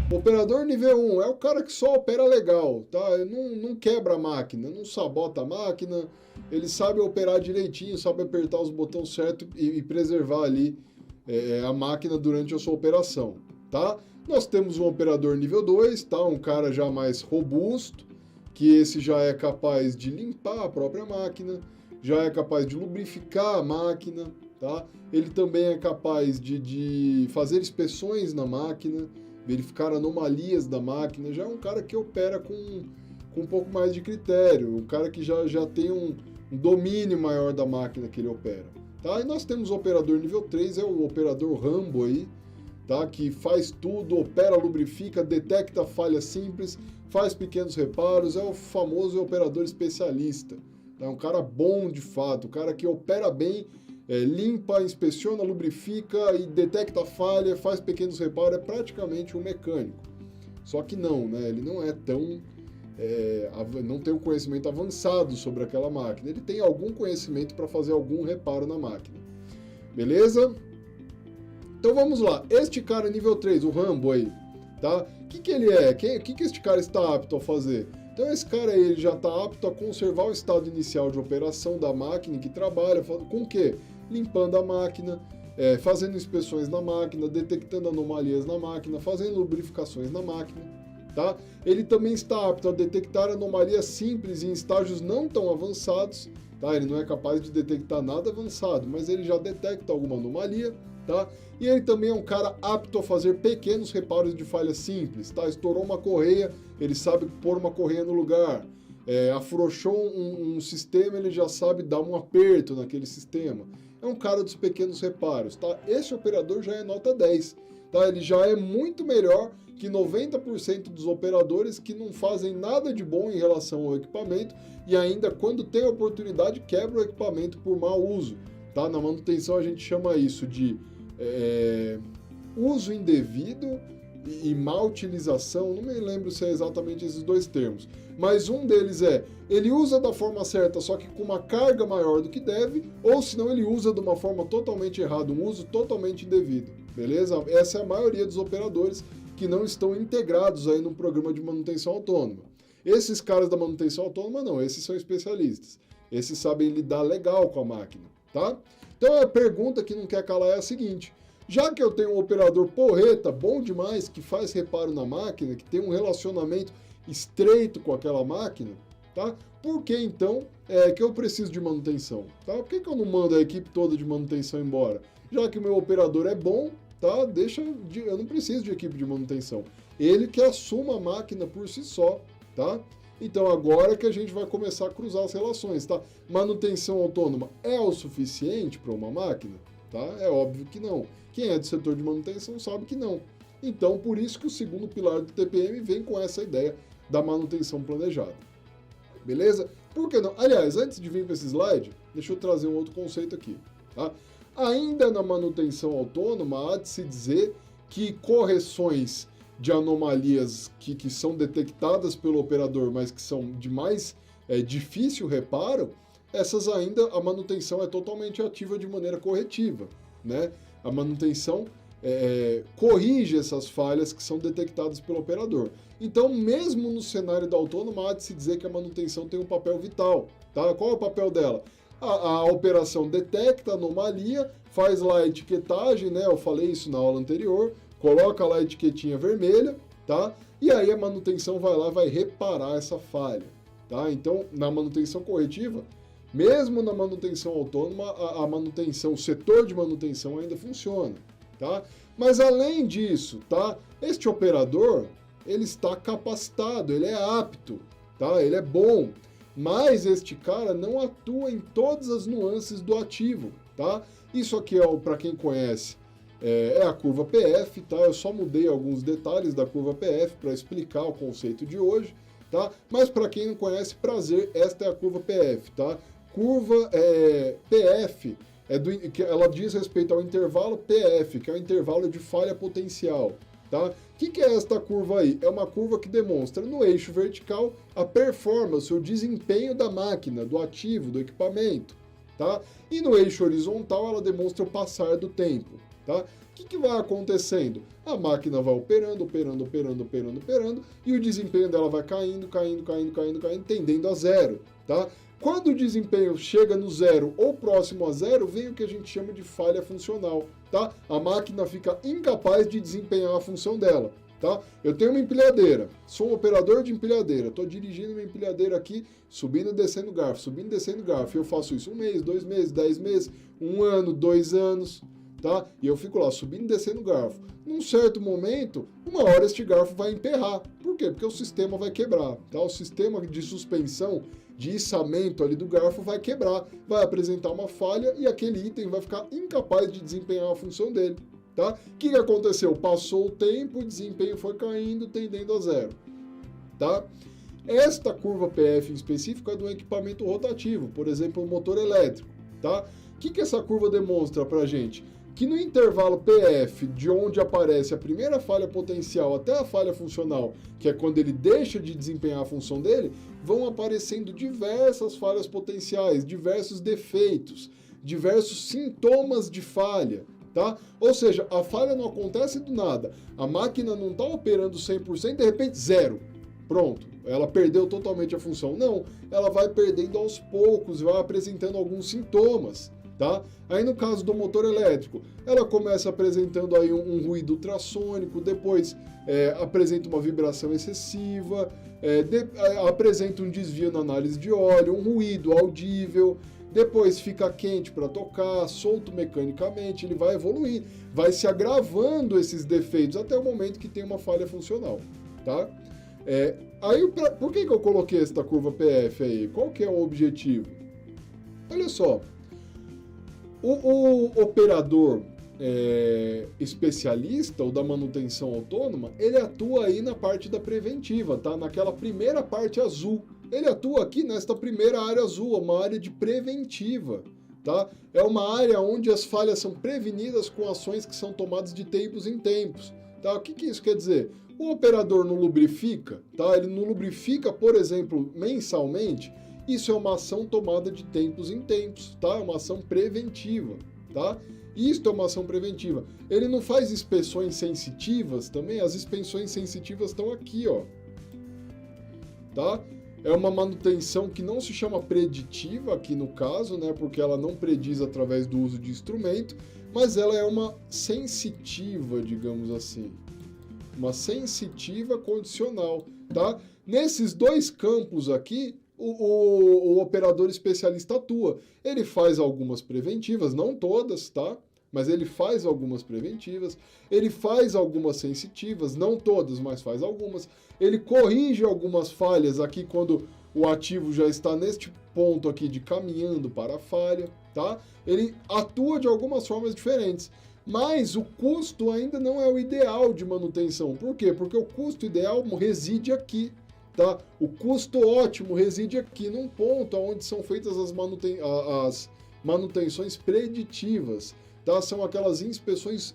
Operador nível 1 é o cara que só opera legal, tá? Ele não quebra a máquina, não sabota a máquina, ele sabe operar direitinho, sabe apertar os botões certos e preservar ali a máquina durante a sua operação, tá? Nós temos um operador nível 2, tá? Um cara já mais robusto, que esse já é capaz de limpar a própria máquina, já é capaz de lubrificar a máquina, tá? Ele também é capaz de fazer inspeções na máquina, verificar anomalias da máquina, já é um cara que opera com um pouco mais de critério, um cara que já tem um domínio maior da máquina que ele opera. Tá? E nós temos o operador nível 3, é o operador Rambo aí, tá? Que faz tudo, opera, lubrifica, detecta falhas simples, faz pequenos reparos, é o famoso operador especialista. É um cara bom de fato, um cara que opera bem, limpa, inspeciona, lubrifica e detecta falha, faz pequenos reparos, é praticamente um mecânico. Só que não, né? Ele não é tão... não tem um conhecimento avançado sobre aquela máquina. Ele tem algum conhecimento para fazer algum reparo na máquina. Beleza? Então vamos lá. Este cara nível 3, o Rambo aí, tá? O que ele é? O que este cara está apto a fazer? Então esse cara aí, ele já está apto a conservar o estado inicial de operação da máquina em que trabalha, com o quê? Limpando a máquina, fazendo inspeções na máquina, detectando anomalias na máquina, fazendo lubrificações na máquina, tá? Ele também está apto a detectar anomalias simples em estágios não tão avançados, tá? Ele não é capaz de detectar nada avançado, mas ele já detecta alguma anomalia, tá? E ele também é um cara apto a fazer pequenos reparos de falhas simples, tá? Estourou uma correia, ele sabe pôr uma correia no lugar. Afrouxou um sistema, ele já sabe dar um aperto naquele sistema. É um cara dos pequenos reparos, tá? Esse operador já é nota 10, tá? Ele já é muito melhor que 90% dos operadores que não fazem nada de bom em relação ao equipamento e ainda, quando tem a oportunidade, quebra o equipamento por mau uso, tá? Na manutenção a gente chama isso de uso indevido e má utilização, não me lembro se é exatamente esses dois termos, mas um deles ele usa da forma certa, só que com uma carga maior do que deve, ou senão ele usa de uma forma totalmente errada, um uso totalmente indevido, beleza? Essa é a maioria dos operadores que não estão integrados aí num programa de manutenção autônoma. Esses caras da manutenção autônoma não, esses são especialistas, esses sabem lidar legal com a máquina, tá? Então a pergunta que não quer calar é a seguinte: já que eu tenho um operador porreta, bom demais, que faz reparo na máquina, que tem um relacionamento estreito com aquela máquina, tá? Por que então que eu preciso de manutenção? Tá? Por que eu não mando a equipe toda de manutenção embora? Já que o meu operador é bom, tá? Eu não preciso de equipe de manutenção. Ele que assuma a máquina por si só, tá? Então agora que a gente vai começar a cruzar as relações, tá? Manutenção autônoma é o suficiente para uma máquina? Tá? É óbvio que não. Quem é do setor de manutenção sabe que não. Então, por isso que o segundo pilar do TPM vem com essa ideia da manutenção planejada. Beleza? Por que não? Aliás, antes de vir para esse slide, deixa eu trazer um outro conceito aqui. Tá? Ainda na manutenção autônoma, há de se dizer que correções de anomalias que são detectadas pelo operador, mas que são de mais difícil reparo, essas ainda, a manutenção é totalmente ativa de maneira corretiva, né? A manutenção corrige essas falhas que são detectadas pelo operador. Então, mesmo no cenário da autônoma, há de se dizer que a manutenção tem um papel vital, tá? Qual é o papel dela? A operação detecta a anomalia, faz lá a etiquetagem, né? Eu falei isso na aula anterior, coloca lá a etiquetinha vermelha, tá? E aí a manutenção vai lá, vai reparar essa falha, tá? Então, na manutenção corretiva, mesmo na manutenção autônoma, a manutenção, o setor de manutenção ainda funciona, tá? Mas além disso, tá? Este operador, ele está capacitado, ele é apto, tá? Ele é bom, mas este cara não atua em todas as nuances do ativo, tá? Isso aqui para quem conhece, é a curva PF, tá? Eu só mudei alguns detalhes da curva PF para explicar o conceito de hoje, tá? Mas para quem não conhece, prazer, esta é a curva PF, tá? Curva PF, ela diz respeito ao intervalo PF, que é o intervalo de falha potencial, tá? O que é esta curva aí? É uma curva que demonstra no eixo vertical a performance, o desempenho da máquina, do ativo, do equipamento, tá? E no eixo horizontal ela demonstra o passar do tempo, tá? O que vai acontecendo? A máquina vai operando, e o desempenho dela vai caindo, tendendo a zero, tá? Quando o desempenho chega no zero ou próximo a zero, vem o que a gente chama de falha funcional, tá? A máquina fica incapaz de desempenhar a função dela, tá? Eu tenho uma empilhadeira, sou um operador de empilhadeira, estou dirigindo uma empilhadeira aqui, subindo e descendo garfo, eu faço isso 1 mês, 2 meses, 10 meses, 1 ano, 2 anos, tá? E eu fico lá, subindo e descendo garfo. Num certo momento, uma hora este garfo vai emperrar. Por quê? Porque o sistema vai quebrar, tá? O sistema de suspensão, de içamento ali do garfo vai quebrar, vai apresentar uma falha e aquele item vai ficar incapaz de desempenhar a função dele, tá? O que aconteceu? Passou o tempo, o desempenho foi caindo, tendendo a zero, tá? Esta curva PF em específico é do equipamento rotativo, por exemplo, o motor elétrico, tá? O que essa curva demonstra pra gente? Que no intervalo PF, de onde aparece a primeira falha potencial até a falha funcional, que é quando ele deixa de desempenhar a função dele, vão aparecendo diversas falhas potenciais, diversos defeitos, diversos sintomas de falha, tá? Ou seja, a falha não acontece do nada, a máquina não está operando 100%, de repente zero. Pronto, ela perdeu totalmente a função. Não, ela vai perdendo aos poucos, vai apresentando alguns sintomas, tá? Aí no caso do motor elétrico, ela começa apresentando aí um ruído ultrassônico, depois apresenta uma vibração excessiva, apresenta um desvio na análise de óleo, um ruído audível, depois fica quente para tocar, solto mecanicamente, ele vai evoluir, vai se agravando esses defeitos até o momento que tem uma falha funcional, tá? Por que eu coloquei esta curva PF aí? Qual que é o objetivo? Olha só, o operador especialista ou da manutenção autônoma, ele atua aí na parte da preventiva, tá? Naquela primeira parte azul. Ele atua aqui nesta primeira área azul, uma área de preventiva, tá? É uma área onde as falhas são prevenidas com ações que são tomadas de tempos em tempos, tá? O que isso quer dizer? O operador não lubrifica, tá? Ele não lubrifica, por exemplo, mensalmente. Isso é uma ação tomada de tempos em tempos, tá? É uma ação preventiva, tá? Isto é uma ação preventiva. Ele não faz inspeções sensitivas também? As inspeções sensitivas estão aqui, ó, tá? É uma manutenção que não se chama preditiva aqui no caso, né? Porque ela não prediz através do uso de instrumento, mas ela é uma sensitiva, digamos assim. Uma sensitiva condicional, tá? Nesses dois campos aqui, o operador especialista atua. Ele faz algumas preventivas, não todas, tá? Mas ele faz algumas preventivas, ele faz algumas sensitivas, não todas, mas faz algumas. Ele corrige algumas falhas aqui quando o ativo já está neste ponto aqui de caminhando para a falha, tá? Ele atua de algumas formas diferentes. Mas o custo ainda não é o ideal de manutenção. Por quê? Porque o custo ideal reside aqui, tá? O custo ótimo reside aqui, num ponto onde são feitas as manutenções preditivas, tá? São aquelas inspeções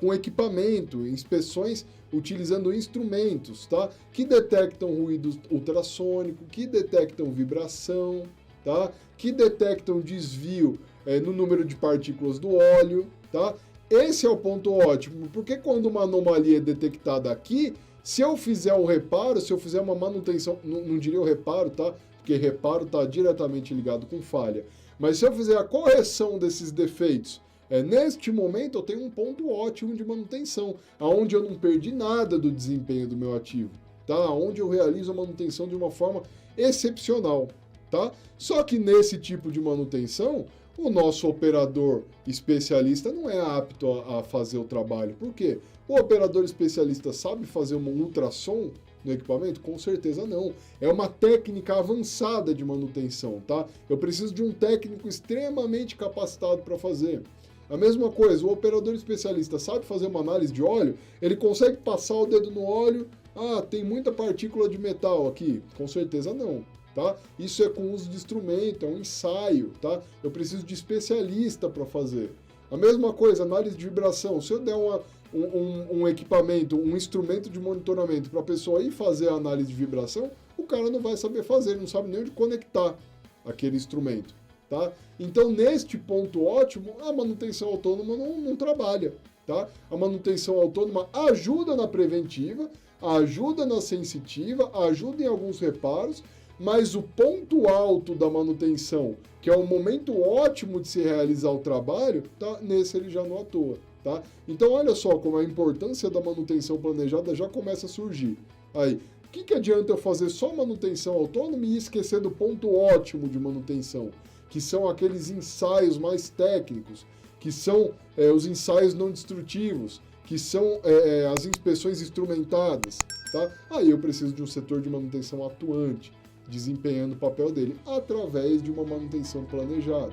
com equipamento, inspeções utilizando instrumentos, tá? Que detectam ruído ultrassônico, que detectam vibração, tá? Que detectam desvio no número de partículas do óleo, tá? Esse é o ponto ótimo, porque quando uma anomalia é detectada aqui, se eu fizer um reparo, se eu fizer uma manutenção, não diria o reparo, tá? Porque reparo está diretamente ligado com falha. Mas se eu fizer a correção desses defeitos, neste momento eu tenho um ponto ótimo de manutenção, onde eu não perdi nada do desempenho do meu ativo, tá? Onde eu realizo a manutenção de uma forma excepcional, tá? Só que nesse tipo de manutenção, o nosso operador especialista não é apto a fazer o trabalho. Por quê? O operador especialista sabe fazer um ultrassom no equipamento? Com certeza não. É uma técnica avançada de manutenção, tá? Eu preciso de um técnico extremamente capacitado para fazer. A mesma coisa, o operador especialista sabe fazer uma análise de óleo? Ele consegue passar o dedo no óleo? Ah, tem muita partícula de metal aqui? Com certeza não. Tá? Isso é com uso de instrumento, é um ensaio, tá? Eu preciso de especialista para fazer. A mesma coisa, análise de vibração. Se eu der um equipamento, um instrumento de monitoramento para a pessoa ir fazer a análise de vibração, o cara não vai saber fazer, ele não sabe nem onde conectar aquele instrumento, tá? Então, neste ponto ótimo, a manutenção autônoma não trabalha, tá? A manutenção autônoma ajuda na preventiva, ajuda na sensitiva, ajuda em alguns reparos, mas o ponto alto da manutenção, que é o momento ótimo de se realizar o trabalho, tá? Nesse ele já não atua, tá? Então, olha só como a importância da manutenção planejada já começa a surgir. Aí, o que adianta eu fazer só manutenção autônoma e esquecer do ponto ótimo de manutenção, que são aqueles ensaios mais técnicos, que são os ensaios não destrutivos, que são as inspeções instrumentadas, tá? Aí eu preciso de um setor de manutenção atuante, desempenhando o papel dele através de uma manutenção planejada.